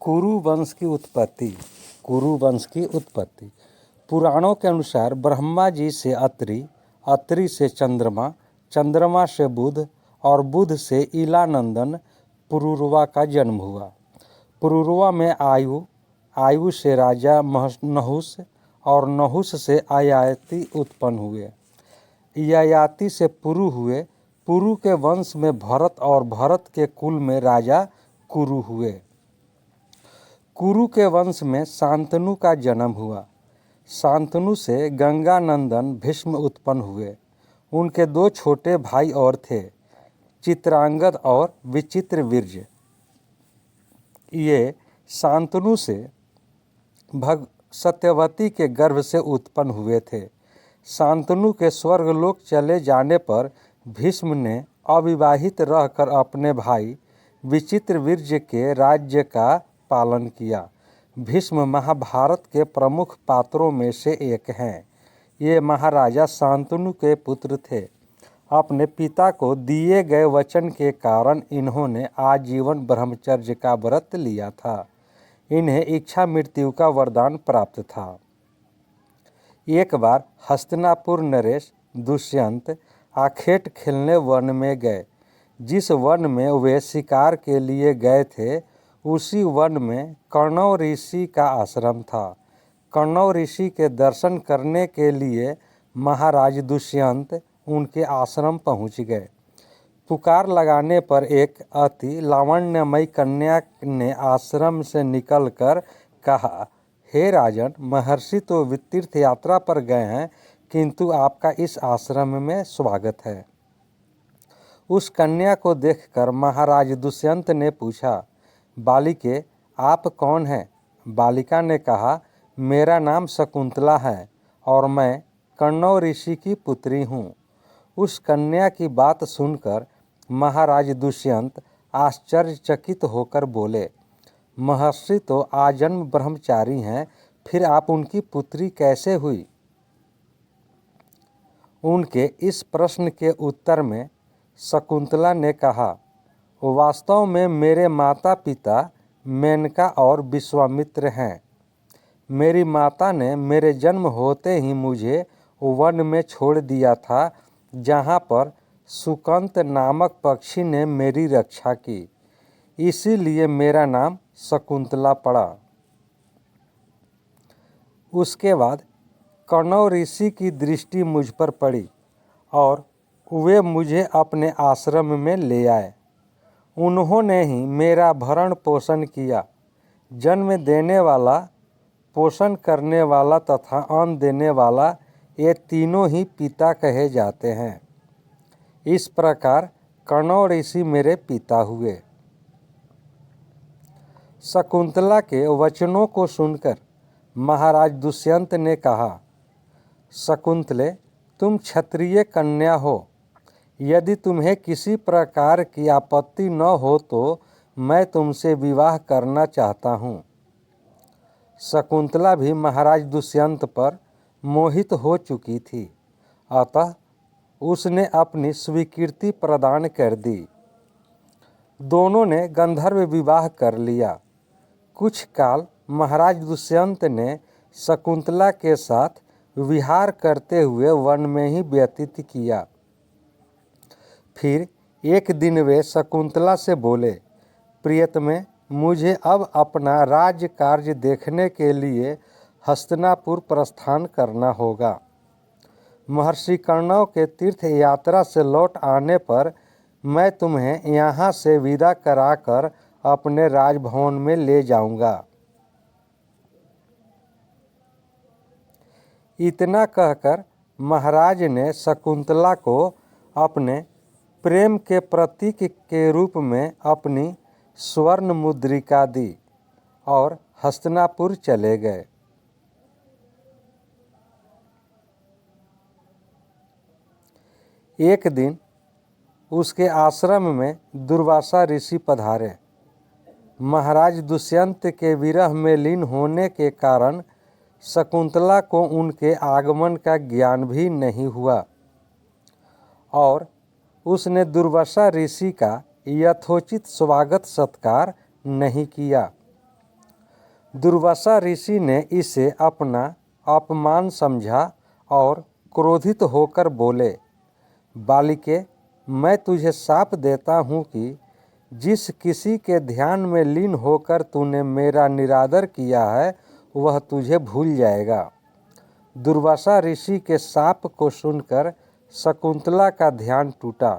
कुरु वंश की उत्पत्ति। कुरु वंश की उत्पत्ति पुराणों के अनुसार ब्रह्मा जी से अत्रि, अत्रि से चंद्रमा, चंद्रमा से बुध और बुध से इलानंदन पुरुरवा का जन्म हुआ। पुरुरवा में आयु, आयु से राजा नहुस और नहुस से ययाति उत्पन्न हुए। ययाति से पुरु हुए। पुरु के वंश में भरत और भरत के कुल में राजा कुरु हुए। कुरु के वंश में शांतनु का जन्म हुआ। शांतनु से गंगानंदन भीष्म उत्पन्न हुए। उनके दो छोटे भाई और थे, चित्रांगद और विचित्रवीर्य। ये शांतनु से सत्यवती के गर्भ से उत्पन्न हुए थे। शांतनु के स्वर्गलोक चले जाने पर भीष्म ने अविवाहित रहकर अपने भाई विचित्रवीर्य के राज्य का पालन किया। भीष्म महाभारत के प्रमुख पात्रों में से एक हैं। ये महाराजा शांतनु के पुत्र थे। अपने पिता को दिए गए वचन के कारण इन्होंने आजीवन ब्रह्मचर्य का व्रत लिया था। इन्हें इच्छा मृत्यु का वरदान प्राप्त था। एक बार हस्तिनापुर नरेश दुष्यंत आखेट खेलने वन में गए। जिस वन में वे शिकार के लिए गए थे उसी वन में कण्व ऋषि का आश्रम था। कण्व ऋषि के दर्शन करने के लिए महाराज दुष्यंत उनके आश्रम पहुंच गए। पुकार लगाने पर एक अति लावण्यमयी कन्या ने आश्रम से निकलकर कहा, हे राजन, महर्षि तो तीर्थ यात्रा पर गए हैं, किंतु आपका इस आश्रम में स्वागत है। उस कन्या को देखकर महाराज दुष्यंत ने पूछा, बालिके, आप कौन हैं? बालिका ने कहा, मेरा नाम शकुंतला है और मैं कण्व ऋषि की पुत्री हूँ। उस कन्या की बात सुनकर महाराज दुष्यंत आश्चर्यचकित होकर बोले, महर्षि तो आजन्म ब्रह्मचारी हैं, फिर आप उनकी पुत्री कैसे हुई? उनके इस प्रश्न के उत्तर में शकुंतला ने कहा, वास्तव में मेरे माता पिता मेनका और विश्वामित्र हैं। मेरी माता ने मेरे जन्म होते ही मुझे वन में छोड़ दिया था, जहाँ पर सुकंत नामक पक्षी ने मेरी रक्षा की। इसीलिए मेरा नाम शकुंतला पड़ा। उसके बाद कण्व ऋषि की दृष्टि मुझ पर पड़ी और वे मुझे अपने आश्रम में ले आए। उन्होंने ही मेरा भरण पोषण किया। जन्म देने वाला, पोषण करने वाला तथा अन्न देने वाला, ये तीनों ही पिता कहे जाते हैं। इस प्रकार कण्व ऋषि मेरे पिता हुए। शकुंतला के वचनों को सुनकर महाराज दुष्यंत ने कहा, शकुंतले, तुम क्षत्रिय कन्या हो। यदि तुम्हें किसी प्रकार की आपत्ति न हो तो मैं तुमसे विवाह करना चाहता हूँ। शकुंतला भी महाराज दुष्यंत पर मोहित हो चुकी थी, अतः उसने अपनी स्वीकृति प्रदान कर दी। दोनों ने गंधर्व विवाह कर लिया। कुछ काल महाराज दुष्यंत ने शकुंतला के साथ विहार करते हुए वन में ही व्यतीत किया। फिर एक दिन वे शकुंतला से बोले, प्रियतमे, मुझे अब अपना राज्य कार्य देखने के लिए हस्तिनापुर प्रस्थान करना होगा। महर्षि कण्व के तीर्थ यात्रा से लौट आने पर मैं तुम्हें यहाँ से विदा कराकर अपने राजभवन में ले जाऊंगा। इतना कहकर महाराज ने शकुंतला को अपने प्रेम के प्रतीक के रूप में अपनी स्वर्ण मुद्रिका दी और हस्तिनापुर चले गए। एक दिन उसके आश्रम में दुर्वासा ऋषि पधारे। महाराज दुष्यंत के विरह में लीन होने के कारण शकुंतला को उनके आगमन का ज्ञान भी नहीं हुआ और उसने दुर्वासा ऋषि का यथोचित स्वागत सत्कार नहीं किया। दुर्वासा ऋषि ने इसे अपना अपमान समझा और क्रोधित होकर बोले, बालिके, मैं तुझे शाप देता हूँ कि जिस किसी के ध्यान में लीन होकर तूने मेरा निरादर किया है वह तुझे भूल जाएगा। दुर्वासा ऋषि के शाप को सुनकर शकुंतला का ध्यान टूटा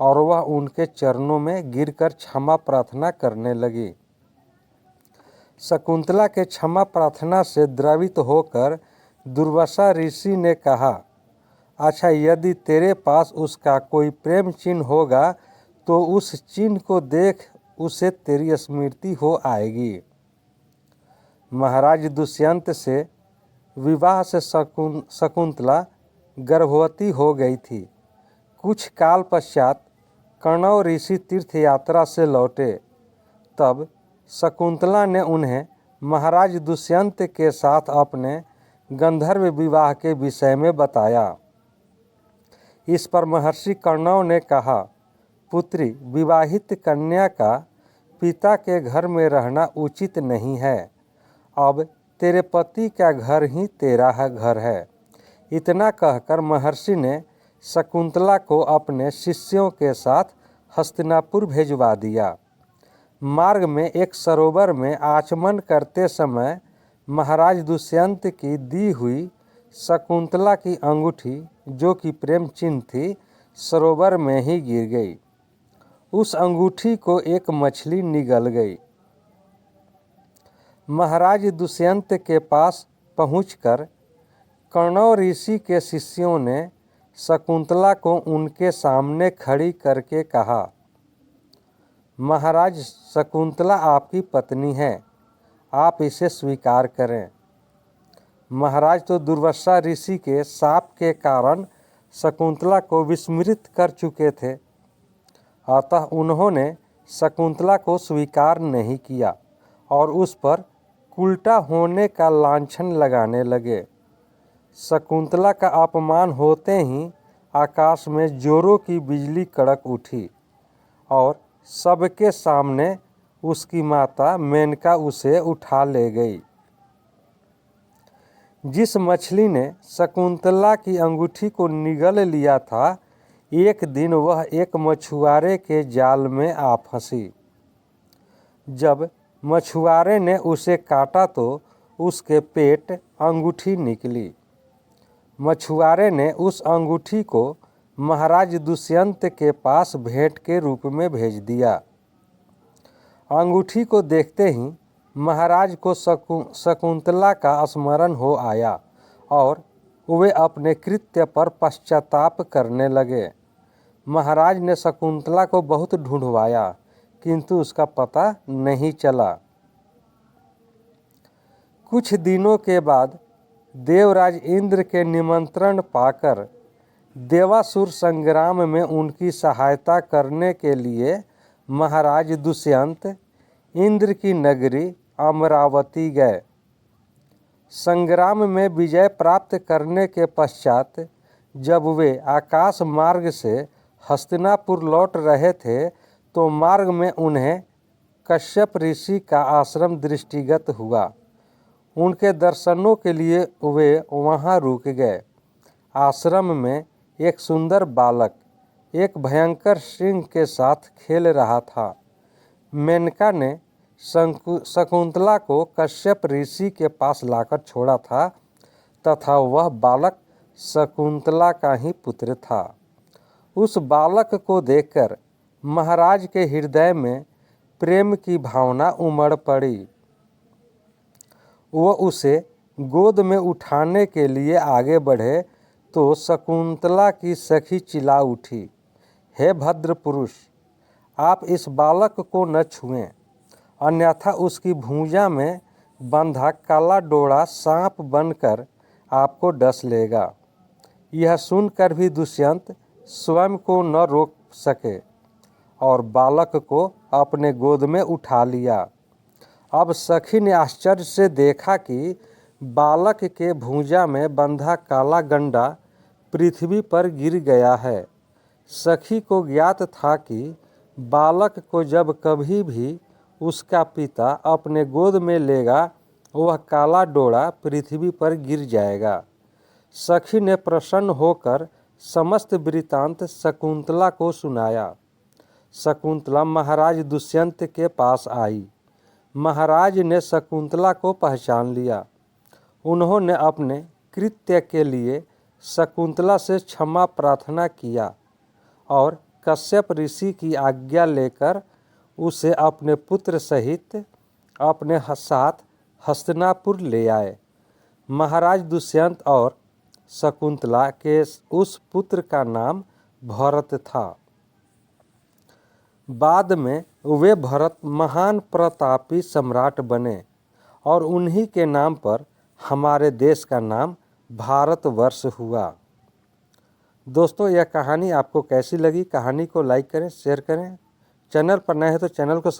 और वह उनके चरणों में गिरकर क्षमा प्रार्थना करने लगी। शकुंतला के क्षमा प्रार्थना से द्रवित होकर दुर्वासा ऋषि ने कहा, अच्छा, यदि तेरे पास उसका कोई प्रेम चिन्ह होगा तो उस चिन्ह को देख उसे तेरी स्मृति हो आएगी। महाराज दुष्यंत से विवाह से शकुंतला गर्भवती हो गई थी। कुछ काल पश्चात कण्व ऋषि तीर्थ यात्रा से लौटे। तब शकुंतला ने उन्हें महाराज दुष्यंत के साथ अपने गंधर्व विवाह के विषय में बताया। इस पर महर्षि कण्व ने कहा, पुत्री, विवाहित कन्या का पिता के घर में रहना उचित नहीं है। अब तेरे पति का घर ही तेरा घर है। इतना कहकर महर्षि ने शकुंतला को अपने शिष्यों के साथ हस्तिनापुर भेजवा दिया। मार्ग में एक सरोवर में आचमन करते समय महाराज दुष्यंत की दी हुई शकुंतला की अंगूठी, जो कि प्रेम चिन्ह थी, सरोवर में ही गिर गई। उस अंगूठी को एक मछली निगल गई। महाराज दुष्यंत के पास पहुंचकर कण्व ऋषि के शिष्यों ने शकुंतला को उनके सामने खड़ी करके कहा, महाराज, शकुंतला आपकी पत्नी है, आप इसे स्वीकार करें। महाराज तो दुर्वासा ऋषि के शाप के कारण शकुंतला को विस्मृत कर चुके थे, अतः उन्होंने शकुंतला को स्वीकार नहीं किया और उस पर उल्टा होने का लांछन लगाने लगे। शकुंतला का अपमान होते ही आकाश में जोरों की बिजली कड़क उठी और सबके सामने उसकी माता मेनका उसे उठा ले गई। जिस मछली ने शकुंतला की अंगूठी को निगल लिया था, एक दिन वह एक मछुआरे के जाल में आ फंसी। जब मछुआरे ने उसे काटा तो उसके पेट अंगूठी निकली। मछुआरे ने उस अंगूठी को महाराज दुष्यंत के पास भेंट के रूप में भेज दिया। अंगूठी को देखते ही महाराज को शकुंतला का स्मरण हो आया और वे अपने कृत्य पर पश्चाताप करने लगे। महाराज ने शकुंतला को बहुत ढूंढवाया, किंतु उसका पता नहीं चला। कुछ दिनों के बाद देवराज इंद्र के निमंत्रण पाकर देवासुर संग्राम में उनकी सहायता करने के लिए महाराज दुष्यंत इंद्र की नगरी अमरावती गए। संग्राम में विजय प्राप्त करने के पश्चात जब वे आकाश मार्ग से हस्तिनापुर लौट रहे थे तो मार्ग में उन्हें कश्यप ऋषि का आश्रम दृष्टिगत हुआ। उनके दर्शनों के लिए वे वहां रुक गए। आश्रम में एक सुंदर बालक एक भयंकर सिंह के साथ खेल रहा था। मेनका ने शकुंतला को कश्यप ऋषि के पास लाकर छोड़ा था तथा वह बालक शकुंतला का ही पुत्र था। उस बालक को देखकर महाराज के हृदय में प्रेम की भावना उमड़ पड़ी। वह उसे गोद में उठाने के लिए आगे बढ़े तो शकुंतला की सखी चिल्ला उठी, हे भद्र पुरुष, आप इस बालक को न छुएं, अन्यथा उसकी भुजा में बंधा काला डोरा सांप बनकर आपको डस लेगा। यह सुनकर भी दुष्यंत स्वयं को न रोक सके और बालक को अपने गोद में उठा लिया। अब सखी ने आश्चर्य से देखा कि बालक के भुजा में बंधा काला गंडा पृथ्वी पर गिर गया है। सखी को ज्ञात था कि बालक को जब कभी भी उसका पिता अपने गोद में लेगा वह काला डोरा पृथ्वी पर गिर जाएगा। सखी ने प्रसन्न होकर समस्त वृतांत शकुंतला को सुनाया। शकुंतला महाराज दुष्यंत के पास आई। महाराज ने शकुंतला को पहचान लिया। उन्होंने अपने कृत्य के लिए शकुंतला से क्षमा प्रार्थना किया और कश्यप ऋषि की आज्ञा लेकर उसे अपने पुत्र सहित अपने साथ हस्तिनापुर ले आए। महाराज दुष्यंत और शकुंतला के उस पुत्र का नाम भरत था। बाद में वे भरत महान प्रतापी सम्राट बने और उन्हीं के नाम पर हमारे देश का नाम भारतवर्ष हुआ। दोस्तों, यह कहानी आपको कैसी लगी? कहानी को लाइक करें, शेयर करें। चैनल पर नए हैं तो चैनल को